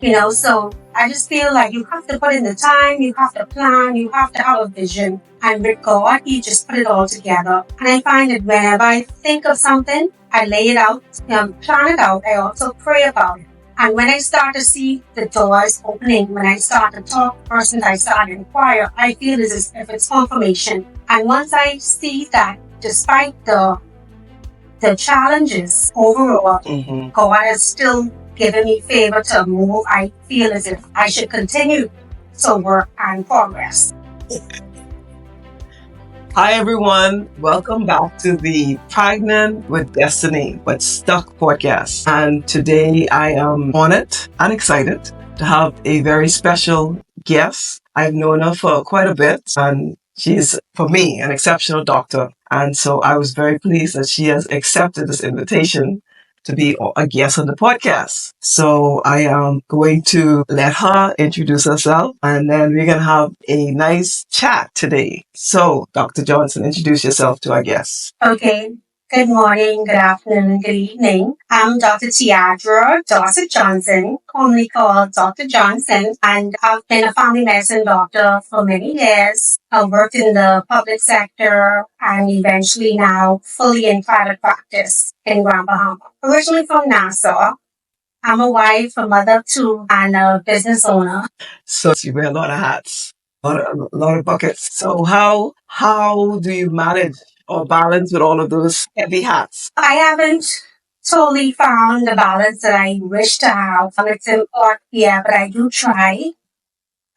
So I just feel like you have to put in the time, you have to plan, you have to have a vision. And with God, He just put it all together. And I find that whenever I think of something, I lay it out, plan it out. I also pray about it. And when I start to see the doors opening, when I start to talk to persons, I start to inquire, I feel as if it's confirmation. And once I see that, despite the challenges overall, God has still given me favor to move. I feel as if I should continue to work and progress. Hi, everyone. Welcome back to the Pregnant with Destiny but Stuck podcast. And today I am honored and excited to have a very special guest. I've known her for quite a bit, and she's, for me, an exceptional doctor. And so I was very pleased that she has accepted this invitation to be a guest on the podcast. So I am going to let her introduce herself, and then we're going to have a nice chat today. So, Dr. Johnson, introduce yourself to our guests. Okay. Good morning, good afternoon, good evening. I'm Dr. Tiadra Johnson, commonly called Dr. Johnson, and I've been a family medicine doctor for many years. I've worked in the public sector and eventually now fully in private practice in Grand Bahama. Originally from Nassau, I'm a wife, a mother of two, and a business owner. So you wear a lot of hats, a lot of buckets. So how do you manage or balance with all of those heavy hats? I haven't totally found the balance that I wish to have. It's important, yeah, but I do try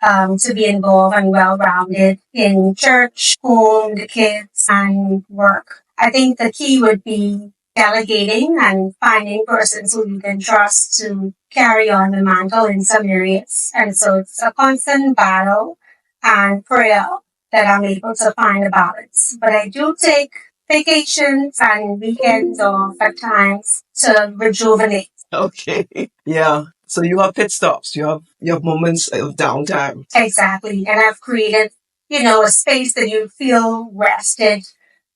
to be involved and well-rounded in church, home, the kids, and work. I think the key would be delegating and finding persons who you can trust to carry on the mantle in some areas. And so it's a constant battle and prayer that I'm able to find a balance. But I do take vacations and weekends off at times to rejuvenate. Okay. Yeah. So you have pit stops. You have moments of downtime. Exactly. And I've created, a space that you feel rested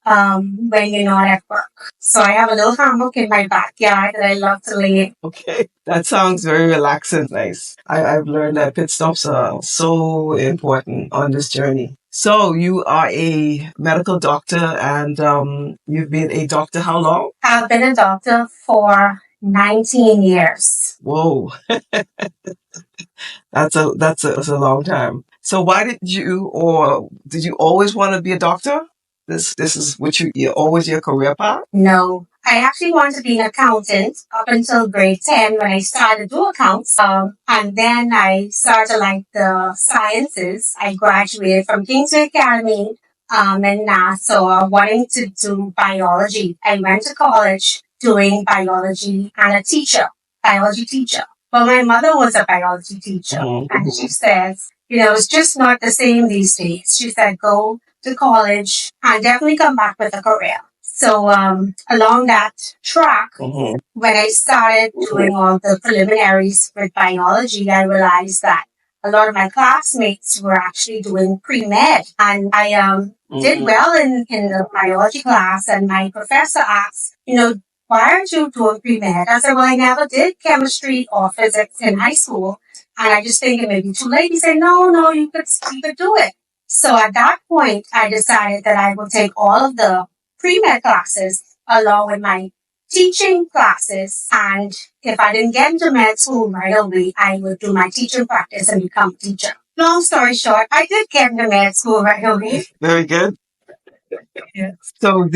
when you're not at work. So I have a little hammock in my backyard that I love to lay in. Okay. That sounds very relaxing. Nice. I've learned that pit stops are so important on this journey. So you are a medical doctor, and you've been a doctor how long? I've been a doctor for 19 years. Whoa. That's a long time. So why did you always want to be a doctor? This is what you're always your career path? No. I actually wanted to be an accountant up until grade 10 when I started to do accounts. And then I started like the sciences. I graduated from Kingsway Academy in Nassau wanting to do biology. I went to college doing biology and biology teacher. But my mother was a biology teacher. And she says, it's just not the same these days. She said, go to college and definitely come back with a career. So along that track, when I started doing all the preliminaries with biology, I realized that a lot of my classmates were actually doing pre-med. And I did well in the biology class, and my professor asked, why aren't you doing pre-med? I said, well, I never did chemistry or physics in high school. And I just think it may be too late. He said, no, you could do it. So at that point, I decided that I would take all of the pre-med classes along with my teaching classes. And if I didn't get into med school right away, I would do my teaching practice and become a teacher. Long story short, I did get into med school right away. Very good. Yeah. So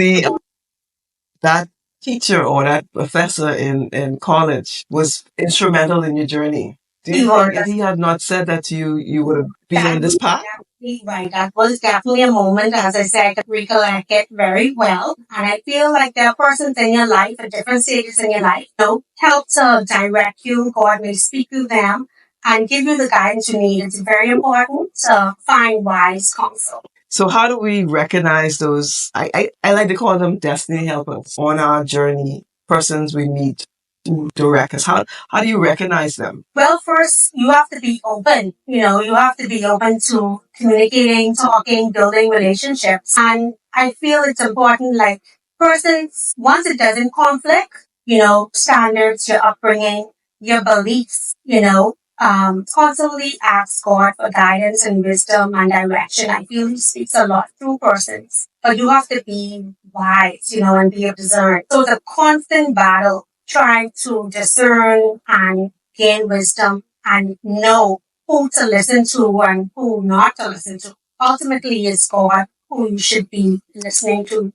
that teacher or that professor in college was instrumental in your journey. Do you think if he had not said that to you, you would have been on this path? Right. That was definitely a moment, as I said, I could recollect it very well. And I feel like there are persons in your life at different stages in your life, help to direct you. God may speak to them and give you the guidance you need. It's very important to find wise counsel. So how do we recognize those, I like to call them destiny helpers on our journey, persons we meet to direct us? How do you recognize them? Well, first, you have to be open. You have to be open to communicating, talking, building relationships. And I feel it's important, like persons, once it doesn't conflict, standards, your upbringing, your beliefs, constantly ask God for guidance and wisdom and direction. I feel He speaks a lot through persons, but you have to be wise, and be able to discern. So the constant battle trying to discern and gain wisdom and know who to listen to and who not to listen to. Ultimately, it's God who you should be listening to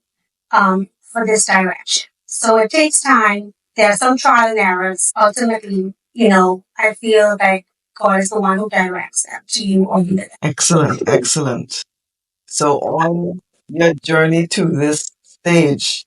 for this direction. So it takes time. There are some trial and errors. Ultimately, I feel like God is the one who directs them to you or you. Excellent, excellent. So on your journey to this stage,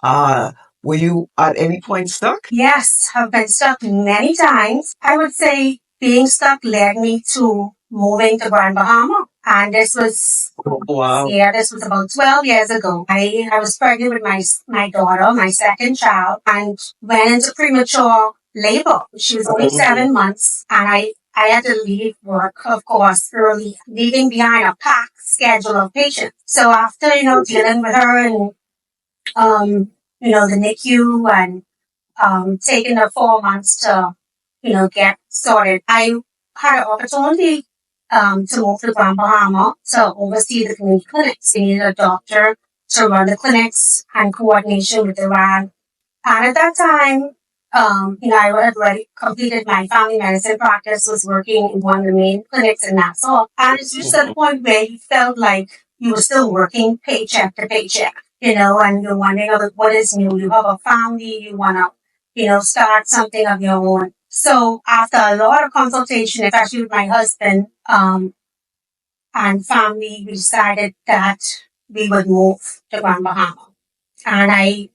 uh, were you at any point stuck? Yes, I've been stuck many times. I would say being stuck led me to moving to Grand Bahama. And this was, Wow. yeah, this was about 12 years ago. I was pregnant with my daughter, my second child, and went into premature labor. She was only 7 months, and I had to leave work, of course, early, leaving behind a packed schedule of patients. So after, dealing with her and, the NICU and taking the 4 months to, get sorted. I had an opportunity to move to Grand Bahama to oversee the community clinics. We needed a doctor to run the clinics and coordination with the RAD. And at that time, I had already completed my family medicine practice, was working in one of the main clinics in Nassau. And it's just a point where you felt like you were still working paycheck to paycheck, and you're wondering, what is new? You have a family, you want to, start something of your own. So after a lot of consultation, especially with my husband, and family, we decided that we would move to Grand Bahama. And I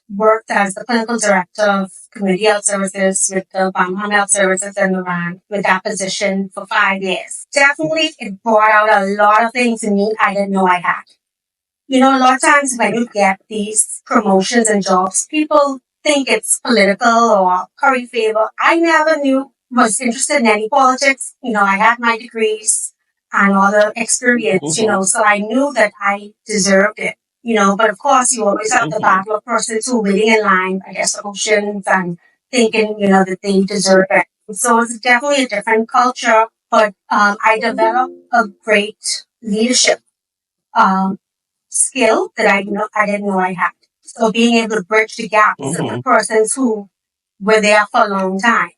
worked as the clinical director of community health services with the Bahama Health Services in Iran with that position for 5 years. Definitely, it brought out a lot of things in me I didn't know I had. A lot of times when you get these promotions and jobs, people think it's political or curry favor. I never was interested in any politics. I had my degrees and all the experience, so I knew that I deserved it. But of course you always have the battle of persons who waiting in line, I guess, emotions and thinking, that they deserve it. So it's definitely a different culture, but I developed a great leadership um, skill that I didn't know I had. So being able to bridge the gaps with persons who were there for a long time,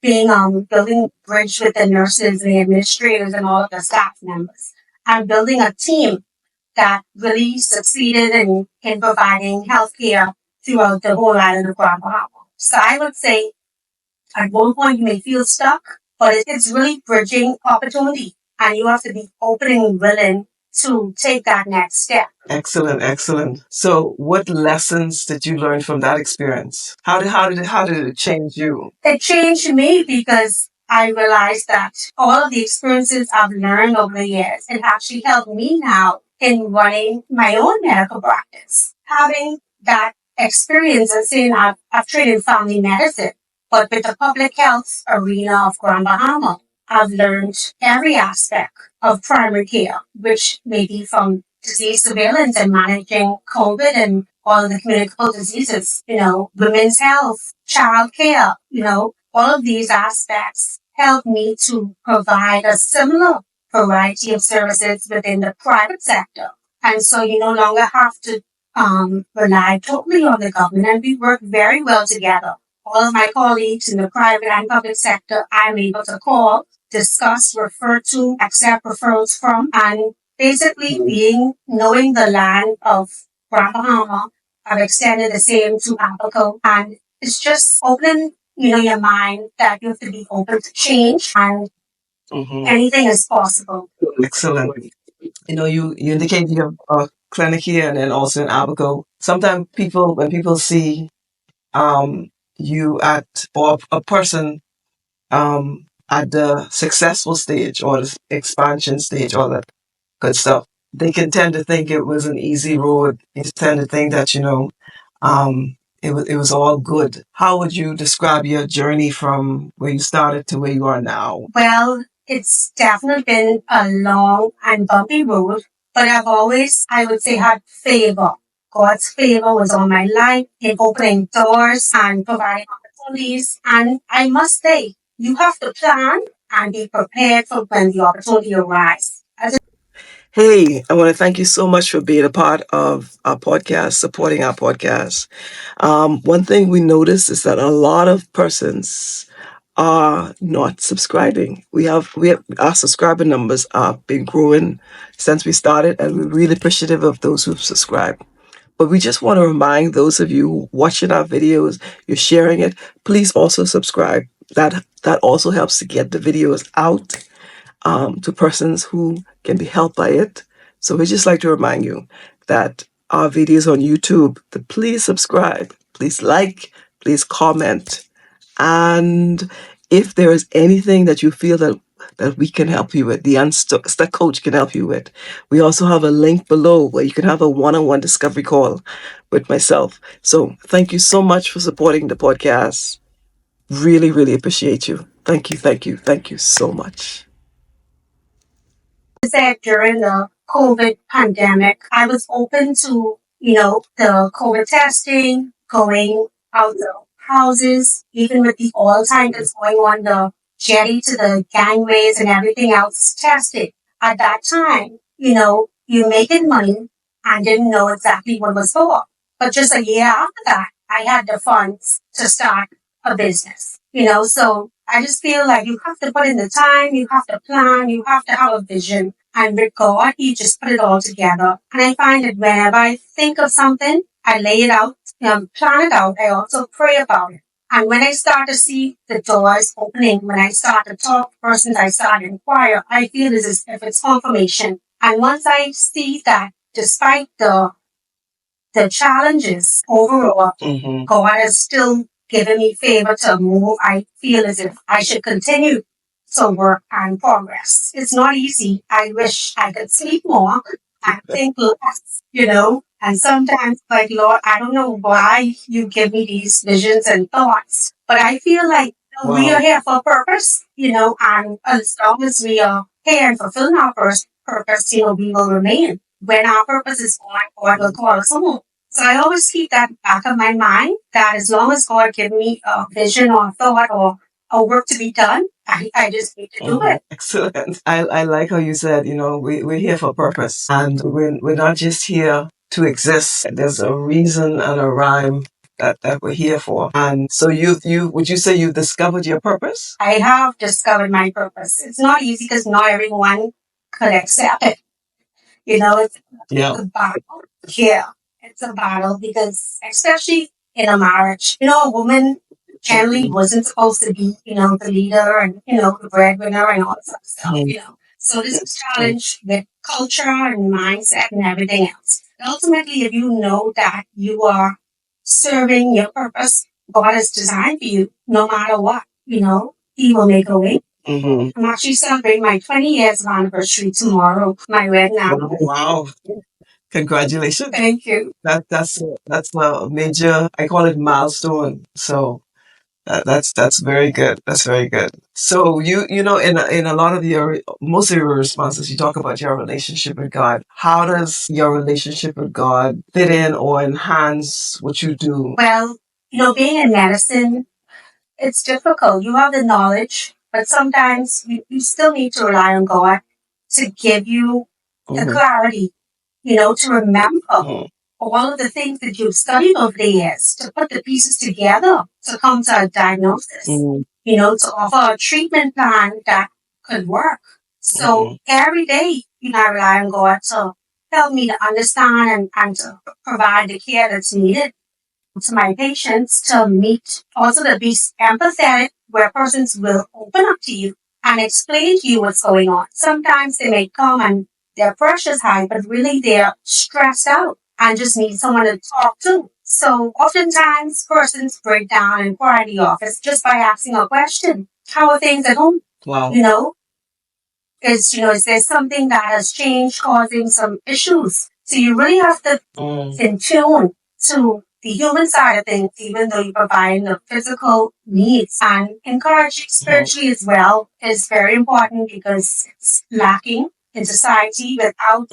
being building bridge with the nurses and the administrators and all of the staff members, and building a team that really succeeded in providing healthcare throughout the whole island of Grand Bahama. So I would say at one point you may feel stuck, but it's really bridging opportunity, and you have to be open and willing to take that next step. Excellent, excellent. So, what lessons did you learn from that experience? How did it change you? It changed me because I realized that all of the experiences I've learned over the years, it actually helped me now in running my own medical practice. Having that experience and saying I've trained in family medicine, but with the public health arena of Grand Bahama, I've learned every aspect of primary care, which may be from disease surveillance and managing COVID and all of the communicable diseases, women's health, child care, all of these aspects help me to provide a similar variety of services within the private sector. And so you no longer have to rely totally on the government, and we work very well together. All of my colleagues in the private and public sector, I'm able to call, discuss, refer to, accept referrals from, and basically knowing the land of Grand Bahama, I've extended the same to Abaco, and it's just opening, your mind that you have to be open to change, and anything is possible. Excellent. You indicate you have a clinic here and then also in Abaco. Sometimes when people see you at, or a person at the successful stage or the expansion stage, all that good stuff, they can tend to think it was an easy road. They tend to think that, it was all good. How would you describe your journey from where you started to where you are now? Well, it's definitely been a long and bumpy road, but I've always, I would say, had favor. God's favor was on my life in opening doors and providing opportunities. And I must say, you have to plan and be prepared for when the opportunity arises. Hey, I want to thank you so much for being a part of our podcast, supporting our podcast. One thing we noticed is that a lot of persons are not subscribing. We have our subscriber numbers have been growing since we started, and we're really appreciative of those who've subscribed. But we just want to remind those of you watching our videos, you're sharing it, please also subscribe. That also helps to get the videos out to persons who can be helped by it. So we just like to remind you that our videos on YouTube, please subscribe, please like, please comment. And if there is anything that you feel that we can help you with, the Unstuck Coach can help you with, we also have a link below where you can have a one-on-one discovery call with myself. So thank you so much for supporting the podcast. Really, really appreciate you. Thank you, thank you, thank you so much. Said during the COVID pandemic, I was open to, the COVID testing, going out the houses, even with the oil tankers going on the jetty to the gangways and everything else tested. At that time, you're making money and didn't know exactly what was for. But just a year after that, I had the funds to start a business, so I just feel like you have to put in the time, you have to plan, you have to have a vision. And with God, He just put it all together. And I find that whenever I think of something, I lay it out, plan it out. I also pray about it. And when I start to see the doors opening, when I start to talk to persons, I start to inquire, I feel as if it's confirmation. And once I see that, despite the challenges overall, God has still given me favor to move. I feel as if I should continue to work and progress. It's not easy. I wish I could sleep more and think less, And sometimes, like, Lord, I don't know why you give me these visions and thoughts, but I feel like we are here for a purpose, and as long as we are here and fulfilling our purpose, we will remain. When our purpose is gone, God will call us home. So I always keep that back of my mind that as long as God give me a vision or a thought or a work to be done, I just need to do it. Excellent. I like how you said, we're here for a purpose. And we're not just here to exist. There's a reason and a rhyme that we're here for. And so you would you say you've discovered your purpose? I have discovered my purpose. It's not easy because not everyone could accept it. It's a battle. Yeah, it's a battle because, especially in a marriage, a woman generally wasn't supposed to be, the leader and, the breadwinner and all that stuff. So this is a challenge with culture and mindset and everything else. Ultimately, if you know that you are serving your purpose, God has designed for you, no matter what, He will make a way. I'm actually celebrating my 20 years of anniversary tomorrow, my wedding anniversary. Wow. Congratulations. Thank you. That's a major, I call it milestone. So that's very good. That's very good. So in a lot of most of your responses, you talk about your relationship with God. How does your relationship with God fit in or enhance what you do? Well, being in medicine, it's difficult. You have the knowledge, but sometimes you still need to rely on God to give you the clarity, to remember all of the things that you've studied over the years, to put the pieces together to come to a diagnosis, to offer a treatment plan that could work. So every day, I rely on God to help me to understand and to provide the care that's needed to my patients, to meet, also to be empathetic, where persons will open up to you and explain to you what's going on. Sometimes they may come and their pressure's high, but really they're stressed out and just need someone to talk to. So oftentimes persons break down and cry in the office just by asking a question. How are things at home? Wow. Is there something that has changed causing some issues? So you really have to in tune to the human side of things, even though you provide the physical needs, and encouraging spiritually as well is very important because it's lacking in society without,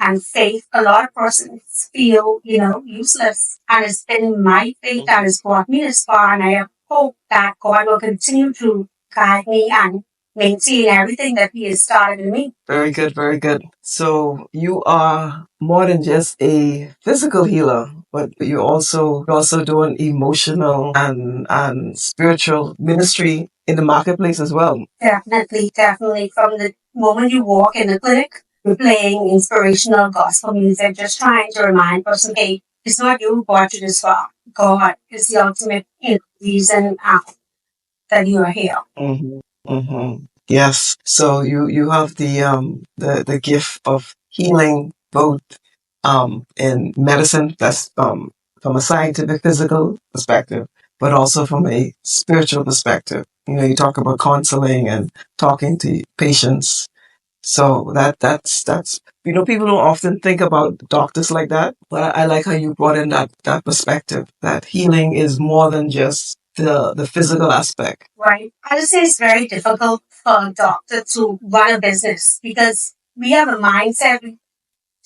and faith. A lot of persons feel, useless. And it's been my faith that has brought me this far, and I have hope that God will continue to guide me and maintain everything that He has started in me. Very good, very good. So you are more than just a physical healer, but you're also doing emotional and spiritual ministry in the marketplace as well. Definitely, definitely. From the moment you walk in the clinic, we're playing inspirational gospel music, just trying to remind person, hey, it's not you who brought you this far. God is the ultimate reason that you are here. Mm-hmm. Mm-hmm. Yes. So you have the gift of healing both in medicine, that's from a scientific physical perspective, but also from a spiritual perspective. You talk about counseling and talking to patients. So that's people don't often think about doctors like that, but I like how you brought in that perspective that healing is more than just the physical aspect. Right. I would say it's very difficult for a doctor to run a business because we have a mindset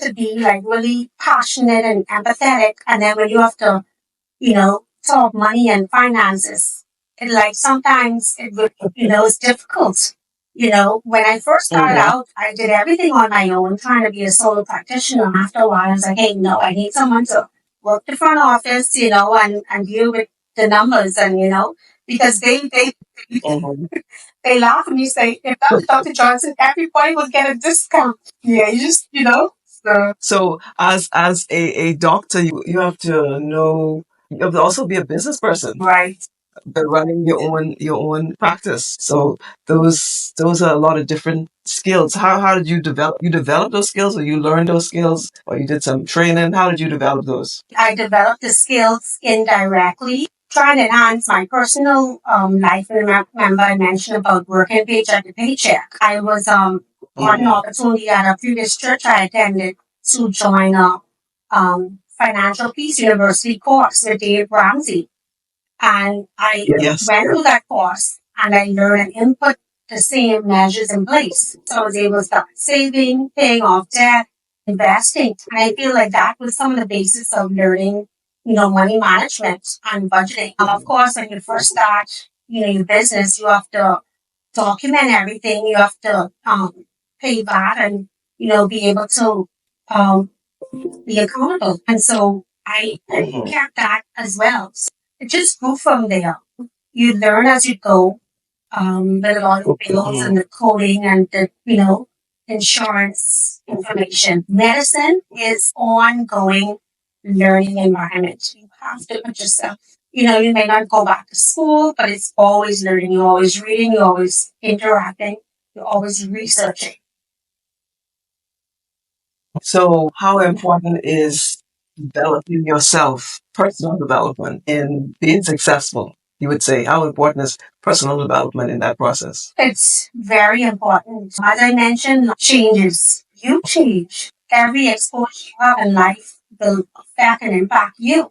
to be like really passionate and empathetic, and then when you have to talk money and finances, it like sometimes it would it's difficult. When I first started out, I did everything on my own, trying to be a solo practitioner. After a while, I was like, hey, no, I need someone to work the front office, and deal with the numbers, and because Mhm. they laugh at me, say, if that was Dr. Johnson, everybody would get a discount. Yeah, you just, So as a doctor, you have to know, you have to also be a business person. Right. But running your own practice. So those are a lot of different skills. How did you develop those skills, or you learned those skills, or you did some training? How did you develop those? I developed the skills indirectly, trying to enhance my personal life. Remember, I mentioned about working paycheck to paycheck. I was on an opportunity at a previous church I attended to join a financial peace university course with Dave Ramsey. And I went through that course and I learned and input the same measures in place. So I was able to start saving, paying off debt, investing. And I feel like that was some of the basis of learning, money management and budgeting. Of course, when you first start, your business, you have to document everything. You have to pay that and, be able to um, be accountable. And so I kept that as well. So it just grew from there. You learn as you go, with a lot of bills and the coding and the, insurance information. Medicine is ongoing learning environment. You have to put yourself, you may not go back to school, but it's always learning. You're always reading, you're always interacting, you're always researching. So, how important is developing yourself, personal development, in being successful? You would say, how important is personal development in that process? It's very important. As I mentioned, changes. You change. Every exposure you have in life will affect and impact you.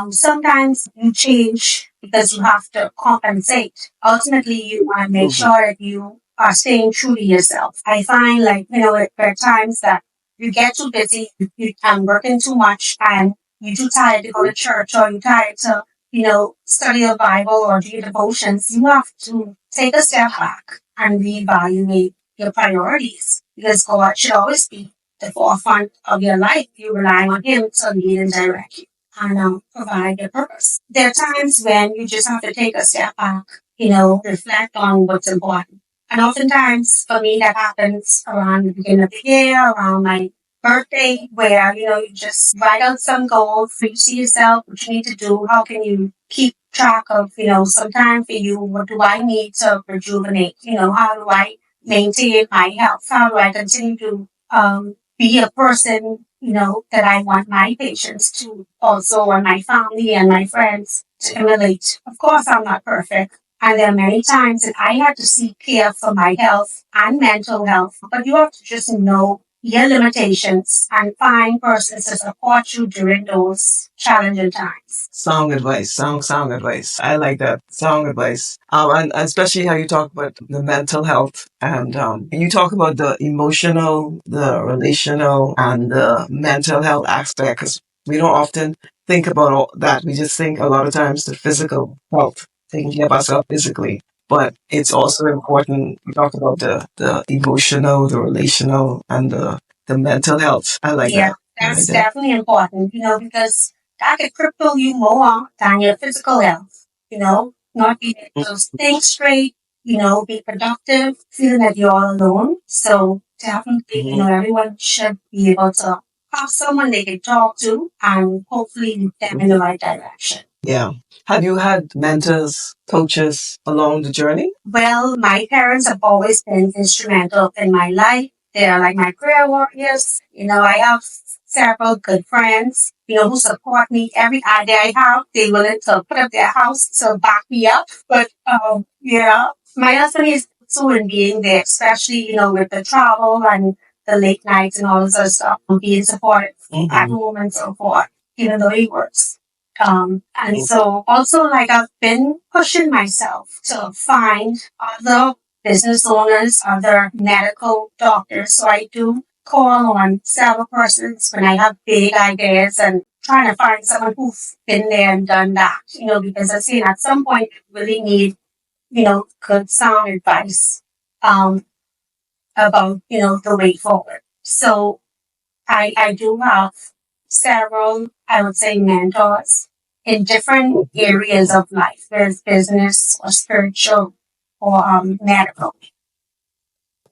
Sometimes you change because you have to compensate. Ultimately, you want to make sure that you are staying true to yourself. I find like, there are times that you get too busy, you working too much, and you're too tired to go to church, or you're tired to, study the Bible or do your devotions. You have to take a step back and reevaluate your priorities, because God should always be the forefront of your life. You rely on Him to lead and direct you and provide your purpose. There are times when you just have to take a step back, reflect on what's important. And oftentimes, for me, that happens around the beginning of the year, around my birthday, where, you just write out some goals, you see yourself, what you need to do, how can you keep track of, some time for you, what do I need to rejuvenate, how do I maintain my health, how do I continue to be a person, that I want my patients to also, and my family and my friends to emulate. Of course, I'm not perfect. And there are many times that I had to seek care for my health and mental health. But you have to just know your limitations and find persons to support you during those challenging times. Sound advice, sound advice. I like that. Sound advice. And especially how you talk about the mental health, and you talk about the emotional, the relational, and the mental health aspect, because we don't often think about all that. We just think a lot of times the physical health, taking care of ourselves physically. But it's also important. We talk about the emotional, the relational, and the mental health. I like that. That's definitely important, because that could cripple you more than your physical health, not being able to think straight, be productive, feeling that you're all alone. So definitely, everyone should be able to have someone they can talk to and hopefully lead them in the right direction. Yeah. Have you had mentors, coaches along the journey? Well, my parents have always been instrumental in my life. They are like my prayer warriors. I have several good friends, who support me. Every idea I have, they willing to put up their house to back me up. But, yeah, my husband is also in being there, especially, with the travel and the late nights and all this other stuff, being supportive at home and so forth, even though he works. And so also like I've been pushing myself to find other business owners, other medical doctors. So I do call on several persons when I have big ideas and trying to find someone who's been there and done that, because I see at some point you really need, good sound advice, about, the way forward. So I do have several, I would say, mentors in different areas of life, whether it's business or spiritual or medical.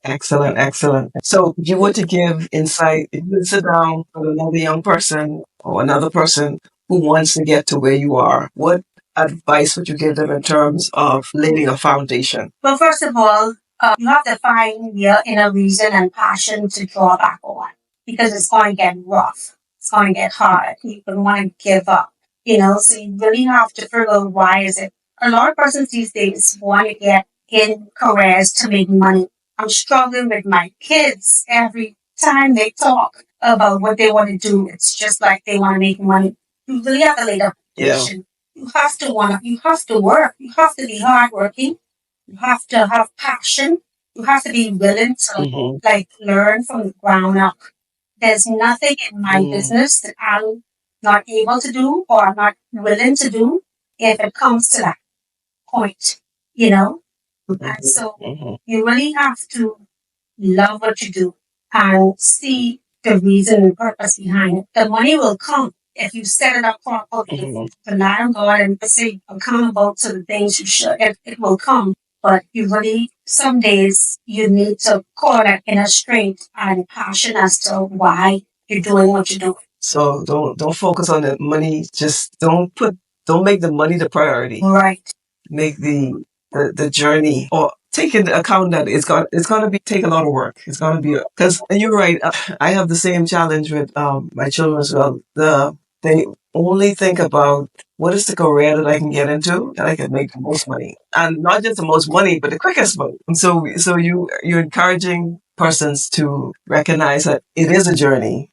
Excellent, excellent. So if you were to give insight, if you would sit down with another young person or another person who wants to get to where you are, what advice would you give them in terms of laying a foundation? Well, first of all, you have to find your inner reason and passion to draw back on because it's going to get rough. It's going to get hard. You don't want to give up, so you really have to figure out why is it. A lot of persons these days want to get in careers to make money. I'm struggling with my kids every time they talk about what they want to do. It's just like they want to make money. You really have to lay the foundation. You have to you have to work. You have to be hardworking. You have to have passion. You have to be willing to like learn from the ground up. There's nothing in my business that I'm not able to do or not willing to do if it comes to that point, And so you really have to love what you do and see the reason and purpose behind it. The money will come if you set it up properly. Rely on God and say accountable to the things you should. It will come. But you really, some days, you need to call that inner strength and passion as to why you're doing what you're doing. So don't focus on the money. Just don't make the money the priority. Right. Make the journey or take into account that it's gonna be take a lot of work. It's gonna be because and you're right. I have the same challenge with my children as well. They only think about what is the career that I can get into that I can make the most money, and not just the most money, but the quickest money. And so you're encouraging persons to recognize that it is a journey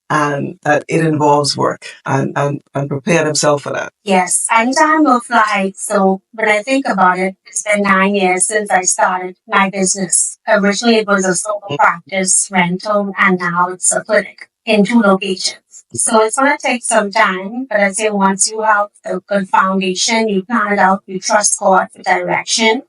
and that it involves work and prepare themselves for that. Yes, and time will fly. So when I think about it, it's been 9 years since I started my business. Originally, it was a solo practice rental, and now it's a clinic in 2 locations. So it's going to take some time, but I say once you have a good foundation, you plan it out, you trust God for direction,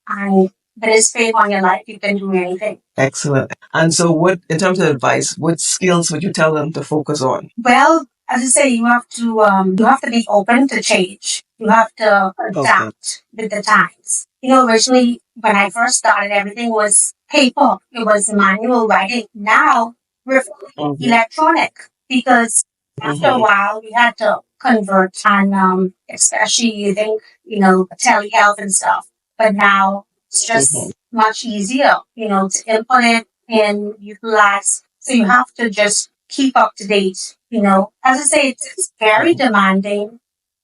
and with His faith on your life, you can do anything. Excellent. And so in terms of advice, what skills would you tell them to focus on? Well, as I say, you have to be open to change. You have to adapt with the times. Originally when I first started, everything was paper. It was manual writing. Now we're fully electronic because after a while we had to convert and especially using, telehealth and stuff. But now it's just much easier, to implement and utilize. So you have to just keep up to date. As I say, it's very demanding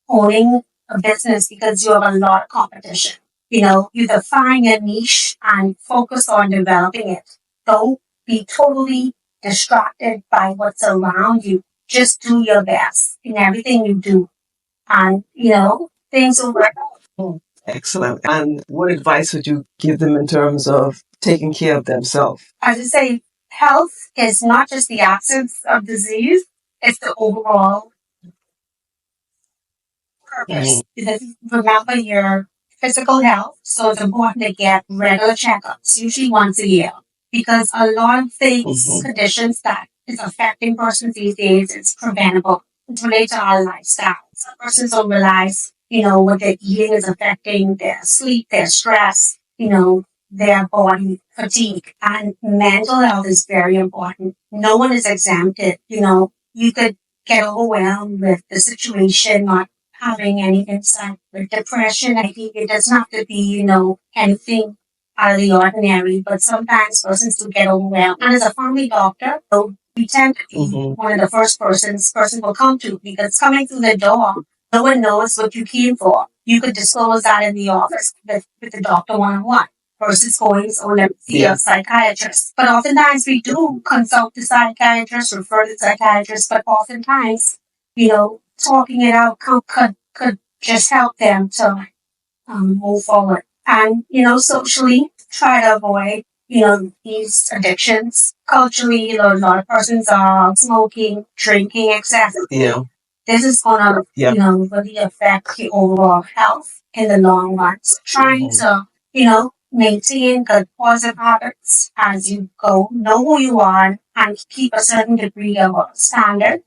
owning a business because you have a lot of competition. You define your niche and focus on developing it. Don't be totally distracted by what's around you. Just do your best in everything you do. And, things will work out. Excellent. And what advice would you give them in terms of taking care of themselves? As I say, health is not just the absence of disease, it's the overall purpose. Because remember your physical health, so it's important to get regular checkups, usually once a year. Because a lot of things, conditions that is affecting persons these days is preventable. It's related to our lifestyle. Some persons don't realize, what they're eating is affecting their sleep, their stress, their body fatigue. And mental health is very important. No one is exempted. You could get overwhelmed with the situation, not having any insight with depression. I think it doesn't have to be, anything out of the ordinary, but sometimes persons do get overwhelmed. And as a family doctor, so we tend to be one of the first person will come to, because coming through the door, no one knows what you came for. You could disclose that in the office with the doctor one-on-one versus going, so let me see a psychiatrist. But oftentimes we do consult the psychiatrist, refer to the psychiatrist, but oftentimes, talking it out could just help them to move forward. And, socially, try to avoid, these addictions. Culturally, a lot of persons are smoking, drinking excessively. Yeah. This is going to, really affect the overall health in the long run. So trying to, maintain good positive habits as you go, know who you are, and keep a certain degree of a standard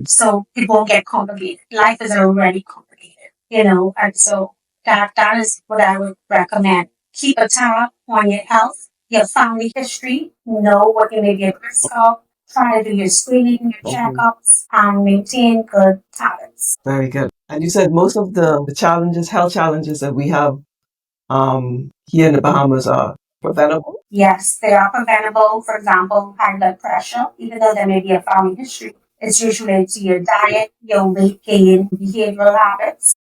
so it won't get complicated. Life is already complicated, and so that is what I would recommend. Keep a tab on your health, your family history, know what you may be at risk of, try to do your screening, your checkups, and maintain good habits. Very good. And you said most of the challenges, health challenges that we have here in the Bahamas are preventable? Yes, they are preventable. For example, high blood pressure, even though there may be a family history, it's usually to your diet, your weight gain, behavioral habits.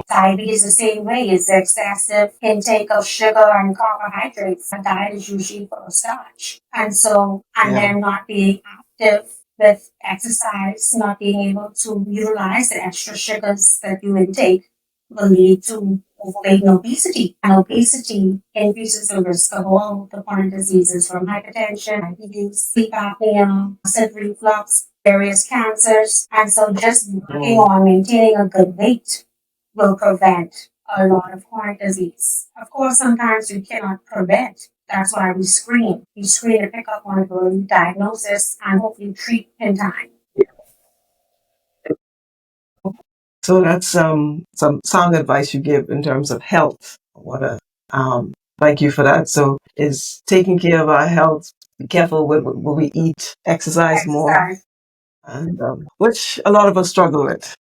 Diabetes the same way is excessive intake of sugar and carbohydrates. A diet is usually full of starch. And so, and then not being active with exercise, not being able to utilize the extra sugars that you intake will lead to overweight and obesity. And obesity increases the risk of all the chronic diseases from hypertension, diabetes, sleep apnea, acid reflux, various cancers. And so just working on maintaining a good weight will prevent a lot of chronic disease. Of course, sometimes you cannot prevent. That's why we screen. We screen to pick up on early diagnosis and hopefully treat in time. So that's some sound advice you give in terms of health. What a thank you for that. So is taking care of our health, be careful with what we eat, exercise more, and which a lot of us struggle with.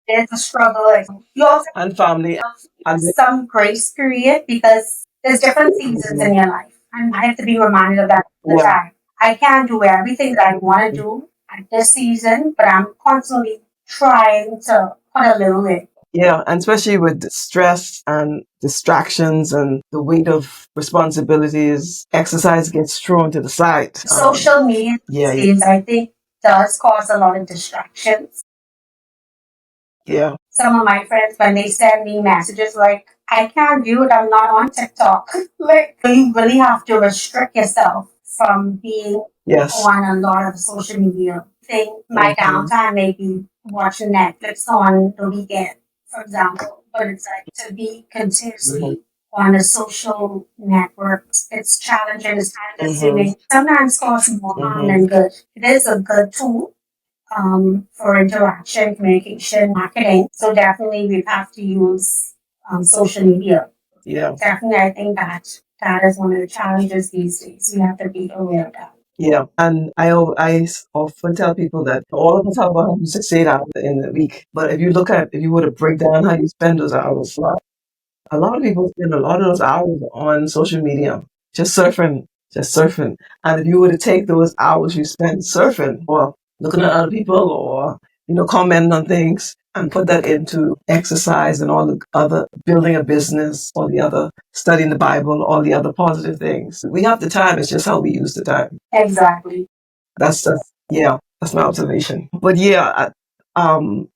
There's a struggle. You also and family and some grace period because there's different seasons in your life. And I have to be reminded of that all the time. I can't do everything that I want to do at this season, but I'm constantly trying to put a little in. Yeah, and especially with the stress and distractions and the weight of responsibilities, exercise gets thrown to the side. Social media these days, I think, does cause a lot of distractions. Yeah. Some of my friends, when they send me messages like, I can't do it, I'm not on TikTok. Like, you really have to restrict yourself from being on a lot of social media. I think my downtime may be watching Netflix on the weekend, for example. But it's like to be continuously on a social network, it's challenging, it's time consuming. Sometimes causes more harm than good. It is a good tool for interaction, communication, marketing. So definitely we have to use social media. Yeah. Definitely, I think that is one of the challenges these days. We have to be aware of that. Yeah, and I often tell people that all of us have 168 hours in a week. But if you were to break down how you spend those hours, a lot of people spend a lot of those hours on social media, just surfing, just surfing. And if you were to take those hours you spend surfing or looking at other people or, commenting on things and put that into exercise and all the other building a business, all the other studying the Bible, all the other positive things. We have the time. It's just how we use the time. Exactly. That's my observation. But yeah,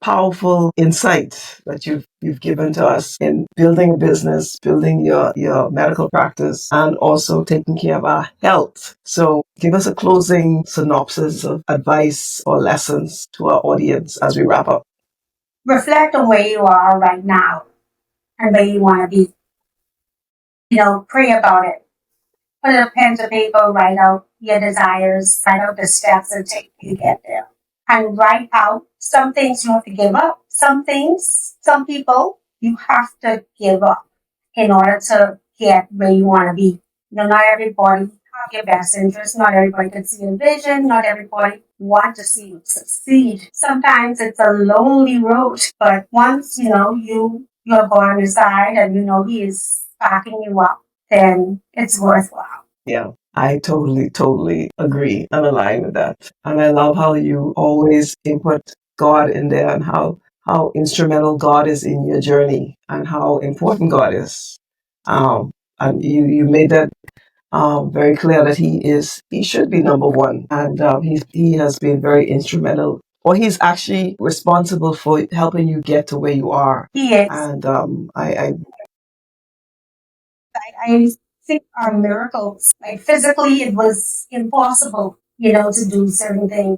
powerful insight that you've given to us in building a business, building your medical practice, and also taking care of our health. So give us a closing synopsis of advice or lessons to our audience as we wrap up. Reflect on where you are right now and where you want to be. Pray about it. Put a pen to paper, write out your desires, write out the steps it takes to get there. And write out some things you have to give up. Some things, some people, you have to give up in order to get where you want to be. Not everybody have your best interest. Not everybody can see your vision. Not everybody want to see you succeed. Sometimes it's a lonely road, but once you're going inside and he is backing you up, then it's worthwhile. Yeah, I totally agree and align with that. And I love how you always input God in there and how instrumental God is in your journey and how important God is. And you made that very clear that he should be number one, and he has been very instrumental, or he's actually responsible for helping you get to where you are. He is. And I think are miracles. Like physically, it was impossible, to do certain things.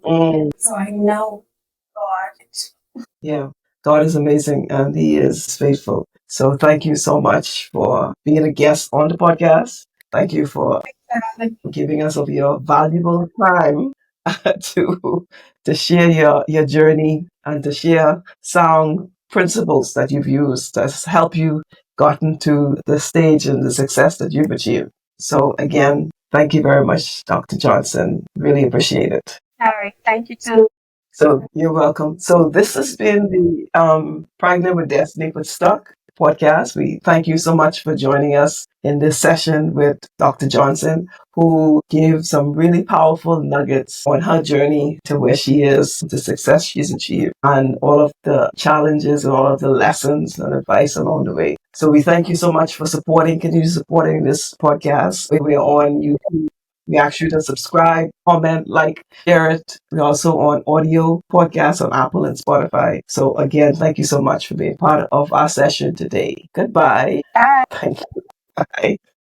So I know God. Yeah, God is amazing and He is faithful. So thank you so much for being a guest on the podcast. Thank you for giving us of your valuable time to share your journey and to share sound principles that you've used to help you gotten to the stage and the success that you've achieved. So again, thank you very much, Dr. Johnson. Really appreciate it. All right. Thank you too. So you're welcome. So this has been the Pregnant with Destiny with Stuck podcast. We thank you so much for joining us in this session with Dr. Johnson, who gave some really powerful nuggets on her journey to where she is, the success she's achieved, and all of the challenges and all of the lessons and advice along the way. So we thank you so much for continue supporting this podcast. We're on YouTube. We ask you to subscribe, comment, like, share it. We're also on audio podcasts on Apple and Spotify. So again, thank you so much for being part of our session today. Goodbye. Bye. Thank you. Bye.